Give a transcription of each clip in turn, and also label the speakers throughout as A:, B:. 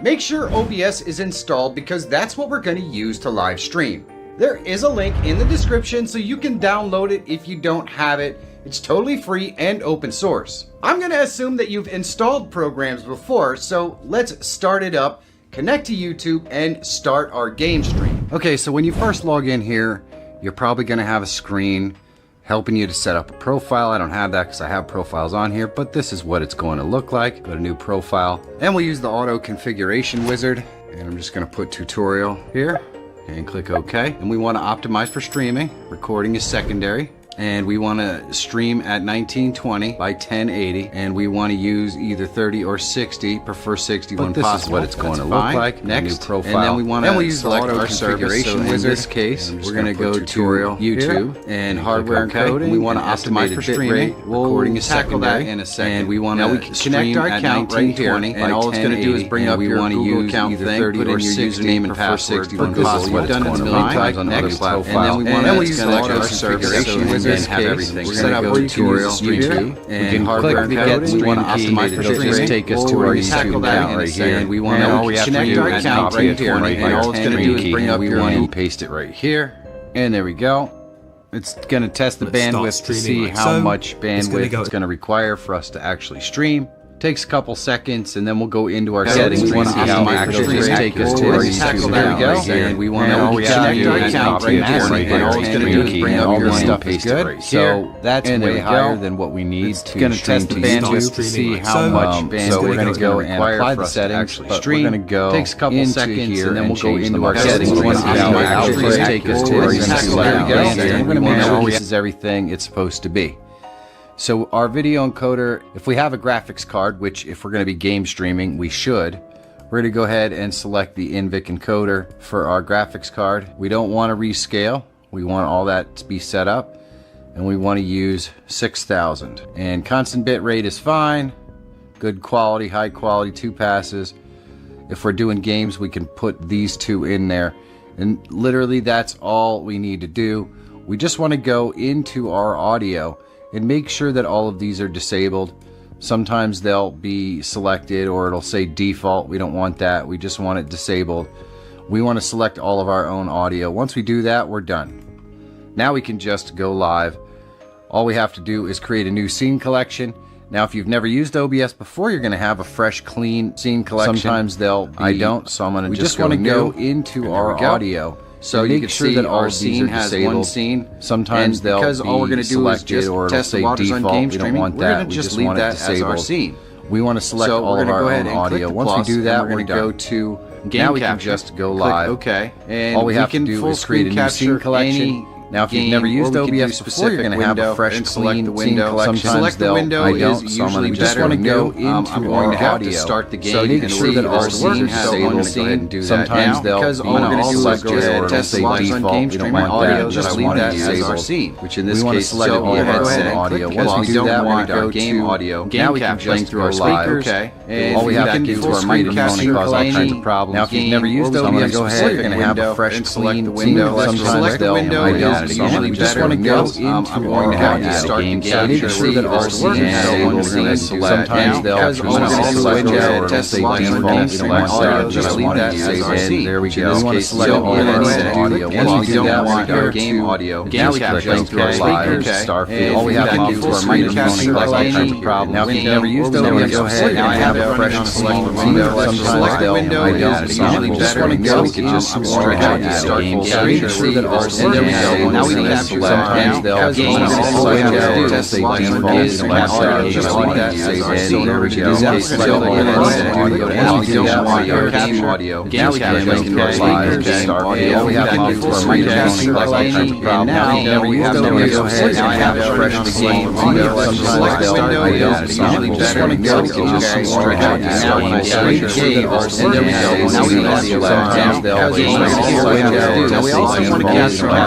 A: Make sure OBS is installed because that's what we're going to use to live stream. There is a link in the description so you can download it if you don't have it. It's totally free and open source. I'm going to assume that you've installed programs before, so let's start it up, connect to YouTube, and start our game stream. Okay, so when you first log in here, you're probably going to have a screen helping you to set up a profile. I don't have that because I have profiles on here, but this is what it's going to look like. Go to new profile, and we'll use the auto configuration wizard, and I'm just going to put tutorial here and click OK. And we want to optimize for streaming. Recording is secondary. And we want to stream at 1920 by 1080, and we want to use either 30 or 60, prefer 60 when possible. This is what it's going to look like. Next, new profile. And then we want to select our service. So in this case, we're going to go to YouTube and hardware encoding. We want to optimize for streaming. Recording is secondary in a second. And we want to connect our account right here, and all it's going to do is bring up your Google account thing, put in your username and password for possible. We've done it a million times on other platforms. And then we want to select our service. And have everything. We're set up for YouTube and hardware encoding. We want to optimize for streaming. Take us to our YouTube account right here. And we want to connect our account right here. And all it's going to do is bring up your and paste it right here. And there we go. It's going to test the bandwidth to see how much bandwidth it's going to require for us to actually stream. Takes a couple seconds, and then we'll go into our settings. We want to actually take us to our YouTube account, and we want to connect our account right here. And all it's going to do is bring up your stuff is good. So that's way higher than what we need to going to test the bandwidth to see how much bandwidth. So we're going to go and apply the settings. But we're going to go takes a couple seconds, and then we'll go into our settings. We want to actually take us to our YouTube account, and we're going to make sure this is everything it's supposed to be. So our video encoder, if we have a graphics card, which if we're going to be game streaming, we should, we're going to go ahead and select the NVIC encoder for our graphics card. We don't want to rescale. We want all that to be set up, and we want to use 6000. And constant bit rate is fine. Good quality, high quality, 2 passes. If we're doing games, we can put these 2 in there. And literally that's all we need to do. We just want to go into our audio and make sure that all of these are disabled. Sometimes they'll be selected or it'll say default. We don't want that. We just want it disabled. We want to select all of our own audio. Once we do that, we're done. Now we can just go live. All we have to do is create a new scene collection. Now if you've never used OBS before, you're going to have a fresh, clean scene collection. Sometimes they'll be, I don't, so I'm going to just want to go into our audio. So you can see that our scene has one scene. Sometimes they'll because all we're going to do is just test the waters on game streaming. We're going to just leave that as our scene. We want to select all of our own audio. Once we do that, we're going to go to game capture. Now we can just go live. Okay. And all we have to do is create a new scene collection. Now, if you've never used OBS before, you're going to have a fresh, clean scene collection. Sometimes they'll, I don't, so I'm going to just want to go into our audio. Start the game so make sure that our scene has one scene. Sometimes they'll, because all we're going to do is go ahead and test the waters on game streaming audio. Just leave that as our scene, which in this case, select all of our own audio. Once we do that, we're going to go game audio. Now we can play through our speakers. And all we have to do is our microphone cause all kinds of problems. Now, if you've never used OBS before, you're going to have a fresh, clean scene. Sometimes they'll, I don't. So we just want to go into our audio. Start the game. Make sure that our scene is sometimes they'll select or test the audio. Just leave that as our scene. There we go. We want to select all of our audio. Once we do that, we're going to game audio. Now we can play through our speakers. Starfield. All we have to do is our microphone cause all kinds of problems. Now if you've never used OBS, go ahead. Now I have a fresh clean window. Sometimes they'll, I don't. We just want to go. We can just start the game. Make sure that our scene is now we need sometimes they'll test the default. Just leave that as our scene. There we go. Now we don't want our game audio. Now we can play through our speakers. All we have to do is our microphone cause all kinds of problems. Now we have to go ahead. Now I have a fresh game. Sometimes they'll, I don't. We just want to go. We can just start the game. There we go. Now we need sometimes they'll. Now we also want to capture our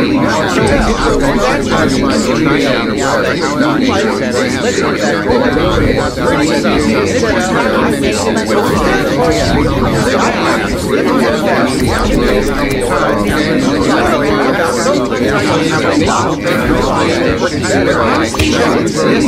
A: This